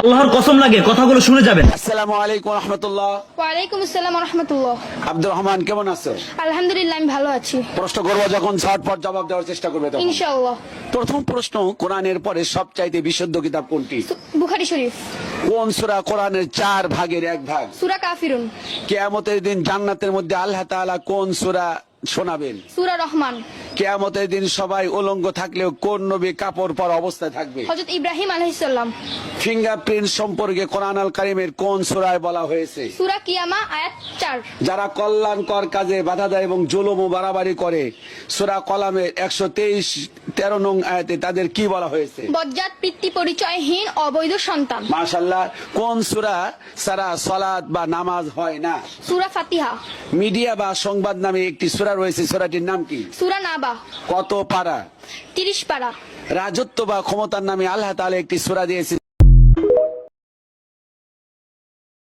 আল্লাহর কসম লাগে কথাগুলো শুনে যাবেন। আসসালামু আলাইকুম ওয়া রাহমাতুল্লাহ। ওয়ালাইকুম আসসালাম ওয়া রাহমাতুল্লাহ। আব্দুর রহমান কেমন আছো? আলহামদুলিল্লাহ আমি ভালো আছি প্রশ্ন করবো যখন ঝটপট জবাব দেওয়ার চেষ্টা করবে তখন। ইনশাআল্লাহ। প্রথম প্রশ্ন, কোরআনের পরে সবচাইতে বিশুদ্ধ কিতাব কোনটি? বুখারী শরীফ। কোন সূরা কোরআনের 4 ভাগের 1 ভাগ? সূরা কাফিরুন। কিয়ামতের দিন জান্নাতের মধ্যে আল্লাহ তাআলা কোন সূরা শোনাবেন? সূরা রহমান। কিয়ামতের দিন সবাই উলঙ্গ থাকলেও কোন নবী কাপড় পরা অবস্থায় থাকবে? হযরত ইব্রাহিম আলাইহিস সালাম। ফিঙ্গারপ্রিন্ট সম্পর্কে কোরআন আল কারীমের কোন সূরায় বলা হয়েছে? সূরা কিয়ামা আয়াত 4। যারা কল্যাণকর কাজে বাধা দেয় এবং জুলুম ও বাড়াবাড়ি করে, সূরা কলামের 123-13 নং আয়াতে তাদের কি বলা হয়েছে? বজ্জাত পিতৃ পরিচয়হীন অবৈধ সন্তান। মাশাআল্লাহ। কোন সূরা ছাড়া সালাত বা নামাজ হয় না? সূরা ফাতিহা। মিডিয়া বা সংবাদ নামে একটি সূরা রয়েছে, সূরাটির নাম কি? সূরা নাবা। কত পারা? 30 পারা। রাজত্ব বা ক্ষমতার নামে আল্লাহ তাআলা একটি সূরা দিয়েছেন,